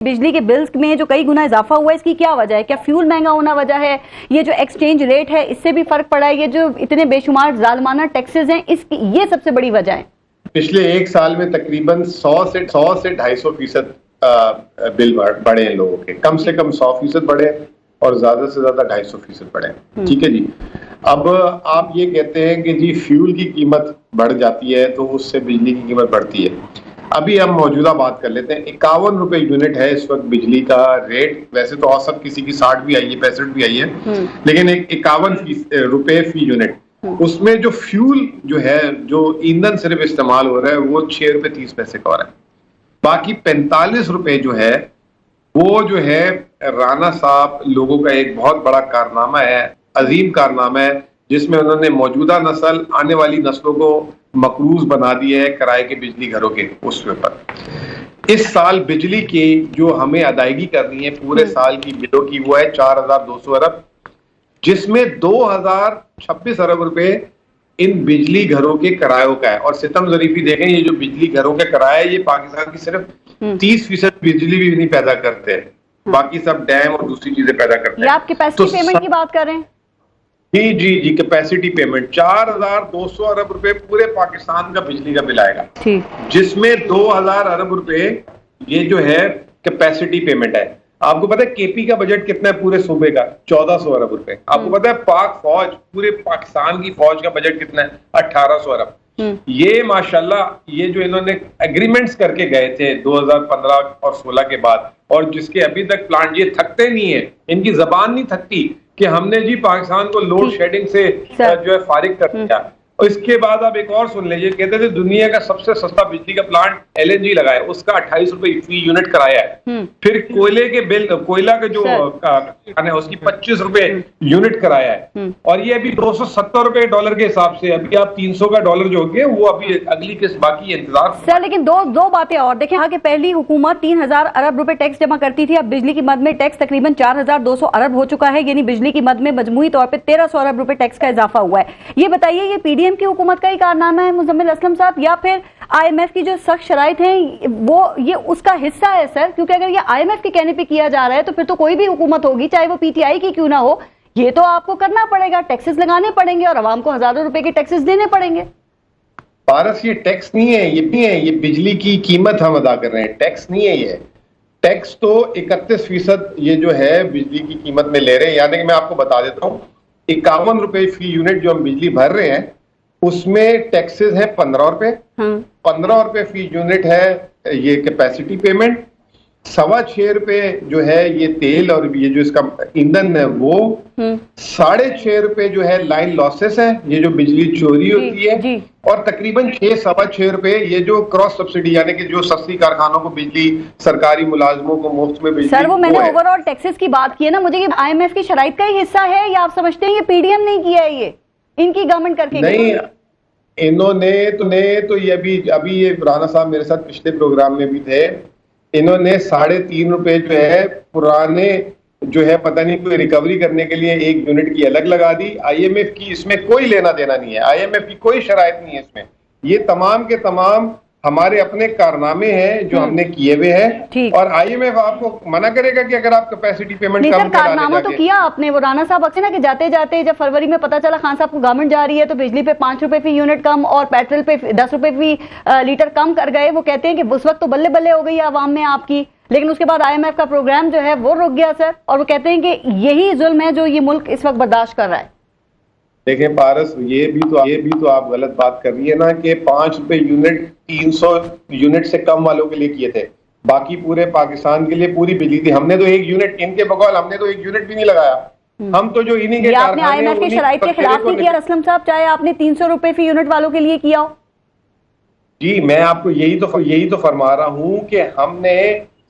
बिजली के बिल्स में जो कई गुना इजाफा हुआ है, इसकी क्या वजह है? क्या फ्यूल महंगा होना वजह है? ये जो एक्सचेंज रेट है इससे भी फर्क पड़ा है? ये जो इतने बेशुमार जालमाना टैक्सेस हैं, इसकी ये सबसे बड़ी वजह है। पिछले एक साल में तकरीबन 100 से 250% बिल बढ़े हैं लोगों के। कम से कम 100% बढ़े और ज्यादा से ज्यादा 250% बढ़े। ठीक है जी। अब आप ये कहते हैं कि जी फ्यूल की कीमत बढ़ जाती है तो उससे बिजली की कीमत बढ़ती है। अभी हम मौजूदा बात कर लेते हैं। 51 रुपए यूनिट है इस वक्त बिजली का रेट। वैसे तो औसत किसी की 60 भी आई है, 65 भी आई है, लेकिन 51 रुपए फी यूनिट। उसमें जो फ्यूल जो है, जो ईंधन सिर्फ इस्तेमाल हो रहा है, वो 6 रुपए 30 पैसे का हो रहा है। बाकी 45 रुपए जो है वो जो है राणा साहब लोगों का एक बहुत बड़ा कारनामा है, अजीम कारनामा है, जिसमें उन्होंने मौजूदा नस्ल, आने वाली नस्लों को मकरूज बना दिया है किराए के बिजली घरों के उसके ऊपर। इस साल बिजली की जो हमें अदायगी करनी है पूरे साल की बिलों की, वो है 4200 अरब, जिसमें 2026 अरब रुपए इन बिजली घरों के किरायों का है। और सितम ज़रीफी देखें, ये जो बिजली घरों के किराए, ये पाकिस्तान की सिर्फ 30% बिजली भी नहीं पैदा करते हैं, बाकी सब डैम और दूसरी चीजें पैदा करते हैं। आप कैपेसिटी पेमेंट की बात कर रहे हैं? जी जी जी, कैपेसिटी पेमेंट 4200 अरब रुपए पूरे पाकिस्तान का बिजली का बिल आएगा, जिसमें 2000 अरब रुपए ये जो है कैपेसिटी पेमेंट है। आपको पता है केपी का बजट कितना है पूरे सूबे का? 1400 अरब रुपए। आपको पता है पाक फौज, पूरे पाकिस्तान की फौज का बजट कितना है? 1800 अरब। ये माशाल्लाह ये जो इन्होंने एग्रीमेंट्स करके गए थे 2015 और 16 के बाद, और जिसके अभी तक प्लांट, ये थकते नहीं है, इनकी जबान नहीं थकती कि हमने जी पाकिस्तान को लोड शेडिंग से जो है फारिग कर दिया। और इसके बाद आप एक और सुन लीजिए, कहते थे दुनिया का सबसे सस्ता बिजली का प्लांट एलएनजी लगा है, उसका 28 रुपए फी यूनिट कराया है। फिर कोयले के बिल, कोयला के जो है उसकी 25 रुपए यूनिट कराया है। और ये अभी 270 रुपए डॉलर के हिसाब से, अभी आप 300 का डॉलर जो होंगे वो अभी अगली किस्त बाकी इंतजार सर। लेकिन दो बातें और देखें, यहाँ के पहली हुकूमत 3000 अरब रुपए टैक्स जमा करती थी, अब बिजली की मद में टैक्स तकरीबन 4200 अरब हो चुका है, यानी बिजली की मद में मजमूई तौर पर 1300 अरब रुपए टैक्स का इजाफा हुआ है। ये बताइए, ये पीडीएम की हुकूमत का ही कारनामा है मुजम्मिल असलम साहब, या फिर आईएमएफ की जो सख्त शराइत हैं वो ये उसका हिस्सा है सर? क्योंकि अगर ये आईएमएफ के कहने पे किया जा रहा है तो फिर तो कोई भी हुकूमत होगी, चाहे वो पीटीआई की क्यों ना हो, ये तो आपको करना पड़ेगा, टैक्सेस लगाने पड़ेंगे और आवाम को हजारों रुपए के टैक्सेस देने पड़ेंगे। पारस, ये टैक्स नहीं है, ये भी है, ये बिजली की कीमत हम अदा कर रहे हैं, टैक्स नहीं है ये। टैक्स तो 31% ये जो है बिजली की कीमत में ले रहे हैं। यानी कि मैं आपको बता देता हूँ, 51 रुपए फी यूनिट जो हम बिजली भर रहे हैं उसमें टैक्सेस है 15 रुपए। 15 रुपए फी यूनिट है ये कैपेसिटी पेमेंट। 6.25 रुपए जो है ये तेल और ये जो इसका ईंधन है वो। 6.5 रुपए जो है लाइन लॉसेस है, ये जो बिजली चोरी होती है। और तकरीबन 6-6.25 रुपए ये जो क्रॉस सब्सिडी, यानी कि जो सस्ती कारखानों को बिजली, सरकारी मुलाजमों को मुफ्त में बिजली। सर वो मैंने ओवरऑल टैक्सेस की बात की है ना, मुझे ये आईएमएफ की शराइत का ही हिस्सा है, या आप समझते हैं ये पीडीएम नहीं किया है, ये इनकी गवर्नमेंट करके नहीं? इन्होंने तो ये अभी ये राणा साहब मेरे साथ पिछले प्रोग्राम में भी थे, इन्होंने 3.5 रुपए जो है पुराने जो है पता नहीं कोई रिकवरी करने के लिए एक यूनिट की अलग लगा दी। आईएमएफ की इसमें कोई लेना देना नहीं है, आईएमएफ की कोई शराइत नहीं है इसमें। ये तमाम के तमाम हमारे अपने कारनामे हैं जो हमने किए हुए हैं। और आईएमएफ आपको मना करेगा कि अगर आप कैपेसिटी पेमेंट कम कारनामा तो किया आपने। वो राणा साहब अक्सर ना कि जाते जाते जब फरवरी में पता चला खान साहब को गवर्नमेंट जा रही है तो बिजली पे 5 रुपए फी यूनिट कम और पेट्रोल पे 10 रुपए फी लीटर कम कर गए। वो कहते हैं कि उस वक्त तो बल्ले बल्ले हो गई है आवाम में आपकी, लेकिन उसके बाद आईएमएफ का प्रोग्राम जो है वो रुक गया सर। और वो कहते हैं कि यही जुल्म है जो ये मुल्क इस वक्त बर्दाश्त कर रहा है। देखें पारस, ये भी तो आप गलत बात कर रही है ना कि 5 रुपए यूनिट 300 यूनिट से कम वालों के लिए किए थे, बाकी पूरे पाकिस्तान के लिए पूरी बिजली थी। हमने तो एक यूनिट, इनके बगौल हमने तो एक यूनिट भी नहीं लगाया। हम तो जो इन्हीं के आपने आईएमएफ की शराइत के खिलाफ नहीं किया असलम साहब, चाहे आपने 300 रुपए फी यूनिट वालों के लिए किया हो। जी मैं आपको यही तो फरमा रहा हूँ कि हमने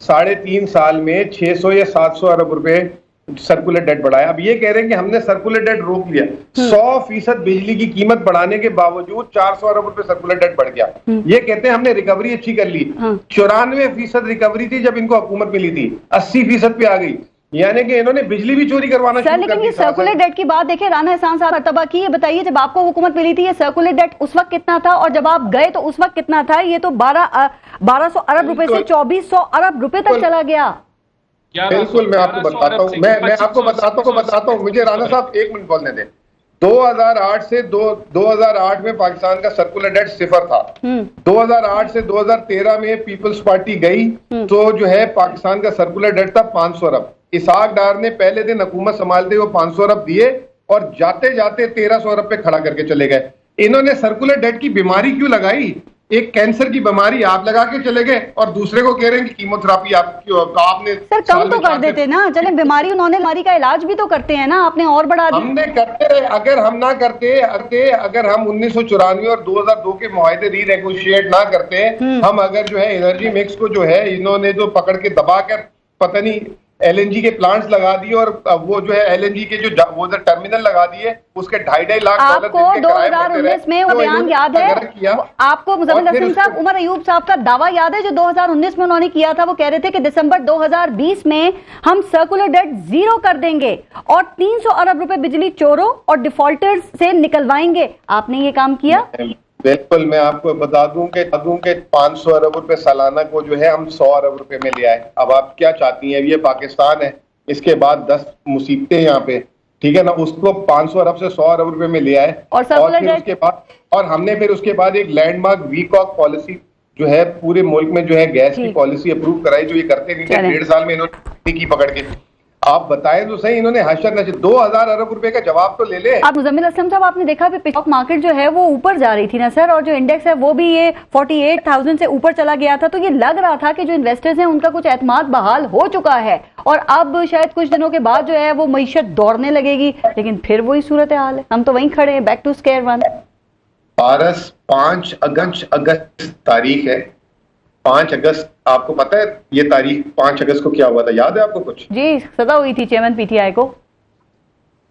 3.5 साल में 600 या 700 अरब रुपए सर्कुलर डेट बढ़ाया। अब ये कह रहे हैं कि हमने सर्कुलर डेट रोक लिया। 100% बिजली की कीमत बढ़ाने के बावजूद 400 अरब रुपए सर्कुलर डेट बढ़ गया। ये कहते हैं हमने रिकवरी अच्छी कर ली। 94% रिकवरी थी जब इनको हुकूमत मिली थी, 80% पे आ गई। यानी कि इन्होंने बिजली भी चोरी करवाना सर, शुरू कर लेकिन दी ये साथ सर्कुलर डेट की बात देखिए, राना एहसान साहब मर्तबा की, ये बताइए जब आपको हुकूमत मिली थी ये सर्कुलर डेट उस वक्त कितना था और जब आप गए तो उस वक्त कितना था? ये तो 1200 अरब रुपए से 2400 अरब रुपए तक चला गया। बिल्कुल, मैं आपको बताता हूँ, मैं आपको बताता हूँ, मुझे राना साहब 1 मिनट बोलने दें। 2008 से 2008 में पाकिस्तान का सर्कुलर डेट 0 था। 2008 से 2013 में पीपल्स पार्टी गई तो जो है पाकिस्तान का सर्कुलर डेट था 500 अरब। इसहाक डार ने पहले दिन हुकूमत संभालते हुए 500 अरब दिए और जाते जाते 1300 अरब पे खड़ा करके चले गए। इन्होंने सर्कुलर डेट की बीमारी क्यों लगाई? एक कैंसर की बीमारी आप लगा के चले गए और दूसरे को कह रहे हैं कि कीमोथेरापी आपने सर कम तो कर देते ना, चले बीमारी, उन्होंने बीमारी का इलाज भी तो करते हैं ना, आपने और बढ़ा दिया। हमने करते रहे, अगर हम ना करते, अगर हम 1994 और 2002 के मुआहदे रीनेगोशिएट ना करते, हम अगर जो है एनर्जी मिक्स को जो है इन्होंने जो पकड़ के दबा कर पता नहीं एलएनजी के प्लांट्स लगा दिए और वो जो है एलएनजी के जो वो टर्मिनल लगा दिए उसके 2.5 लाख डॉलर आपको 2019 में वो बयान याद है? आपको मुज़म्मिल हसन साहब, उमर अयूब साहब का दावा याद है जो 2019 में उन्होंने किया था? वो कह रहे थे कि दिसंबर 2020 में हम सर्कुलर डेट 0 कर देंगे और 300 अरब रुपए बिजली चोरों और डिफॉल्टर्स से निकलवाएंगे। आपने ये काम किया? बिल्कुल, मैं आपको बता दूं कि 500 अरब रुपए सालाना को जो है हम 100 अरब रुपए में ले आए। अब आप क्या चाहती हैं? ये पाकिस्तान है, इसके बाद 10 मुसीबतें यहाँ पे, ठीक है ना? उसको 500 अरब से 100 अरब रुपए में ले आए और फिर उसके बाद हमने फिर उसके बाद एक लैंडमार्क वीकॉक पॉलिसी जो है पूरे मुल्क में जो है गैस की पॉलिसी अप्रूव कराई, जो ये करते नहीं थे। 1.5 साल में इन्होंने की पकड़ के। आप बताएं तो सही, इन्होंने हशर नशर 2000 अरब रुपए का जवाब तो ले ले। अब मुज़म्मिल असलम साहब, आपने देखा भी स्टॉक मार्केट जो है वो ऊपर जा रही थी ना सर, और जो इंडेक्स है वो भी ये 48,000 से ऊपर चला गया था, तो ये लग रहा था कि जो इन्वेस्टर्स हैं उनका कुछ एतमाद बहाल हो चुका है और अब शायद कुछ दिनों के बाद जो है वो मईशत दौड़ने लगेगी, लेकिन फिर वही सूरत हाल है, हम तो वहीं खड़े हैं, बैक टू स्क्वायर वन। पारस 5 अगस्त तारीख है, 5 अगस्त, आपको पता है ये तारीख 5 अगस्त को क्या हुआ था? याद है आपको कुछ? जी, सजा हुई थी चेयरमैन पीटीआई को।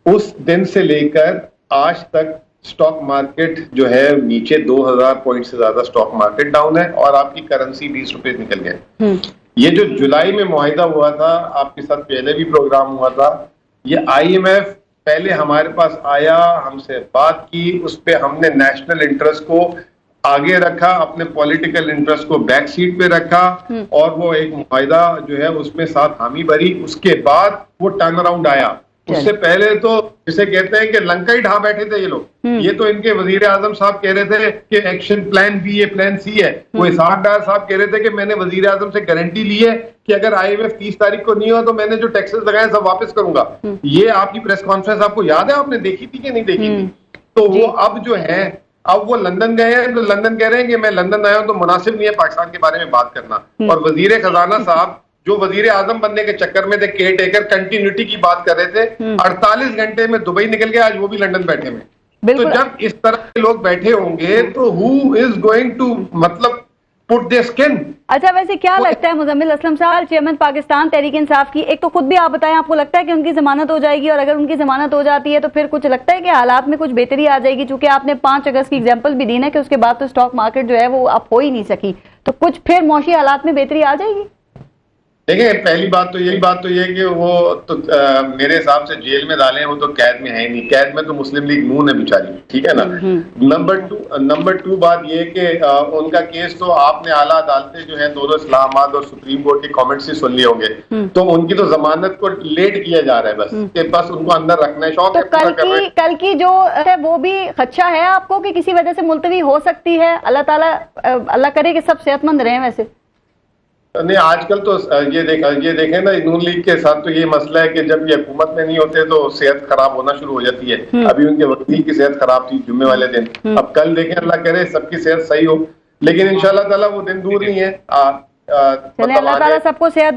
उस दिन से लेकर आज तक स्टॉक मार्केट जो है नीचे 2000 पॉइंट से ज्यादा स्टॉक मार्केट डाउन है और आपकी करेंसी 20 रुपए निकल गए। ये जो जुलाई में मुआहिदा हुआ था, आपके साथ पहले भी प्रोग्राम हुआ था, ये IMF पहले हमारे पास आया, हमसे बात की, उस पर हमने नेशनल इंटरेस्ट को आगे रखा, अपने पॉलिटिकल इंटरेस्ट को बैक सीट पे रखा और वो एक मुआहिदा जो है उसमें साथ हामी भरी। उसके बाद वो टर्न अराउंड आया। उससे पहले तो जिसे कहते हैं कि लंका ही ढा बैठे थे ये लोग। ये तो इनके वजीर आजम साहब कह रहे थे कि एक्शन प्लान बी है, प्लान सी है। वो इसहाक डार साहब कह रहे थे कि मैंने वजीर आजम से गारंटी ली है कि अगर IMF 30 तारीख को नहीं हुआ तो मैंने जो टैक्सेस लगाए सब वापस करूंगा। ये आपकी प्रेस कॉन्फ्रेंस आपको याद है? आपने देखी थी कि नहीं देखी थी? तो वो अब जो है, अब वो लंदन गए हैं तो लंदन कह रहे हैं कि मैं लंदन आया हूं तो मुनासिब नहीं है पाकिस्तान के बारे में बात करना। और वजीर खजाना साहब जो वजीर आजम बनने के चक्कर में थे, केयर टेकर कंटिन्यूटी की बात कर रहे थे, 48 घंटे में दुबई निकल गया, आज वो भी लंदन बैठे हुए। तो जब इस तरह के लोग बैठे होंगे तो हु इज गोइंग टू मतलब पुट देयर स्किन? अच्छा, वैसे क्या लगता है मुज़म्मिल असलम साहब, चेयरमैन पाकिस्तान तहरीक इंसाफ की, एक तो खुद भी आप बताएं, आपको लगता है कि उनकी जमानत हो जाएगी? और अगर उनकी जमानत हो जाती है तो फिर कुछ लगता है कि हालात में कुछ बेहतरी आ जाएगी? चूंकि आपने 5 अगस्त की एग्जांपल भी दी ना कि उसके बाद तो स्टॉक मार्केट जो है वो अप हो ही नहीं सकी, तो कुछ फिर मौशी हालात में बेहतरी आ जाएगी? देखिए, पहली बात तो ये कि वो तो मेरे हिसाब से जेल में डाले हैं, वो तो कैद में है नहीं। कैद में तो मुस्लिम लीग नून है बेचारी, ठीक है ना। नंबर टू बात ये कि उनका केस तो आपने आला अदालतें जो है दोनों इस्लामाबाद और सुप्रीम कोर्ट के कमेंट्स ही सुन लिए होंगे, तो उनकी तो जमानत को लेट किया जा रहा है बस कि बस उनको अंदर रखना है। शौक तो कल की जो है वो भी खदशा है आपको कि किसी वजह से मुलतवी हो सकती है? अल्लाह करे कि सब सेहतमंद रहे। वैसे नहीं, आजकल तो ये देखें ना, नून लीग के साथ तो ये मसला है कि जब ये हुकूमत में नहीं होते तो सेहत खराब होना शुरू हो जाती है। अभी उनके वकील की सेहत खराब थी जुम्मे वाले दिन, अब कल देखें, अल्लाह करे सबकी सेहत सही हो, लेकिन इंशाल्लाह ताला वो दिन दूर नहीं है। अल्लाह ताला सबको सेहत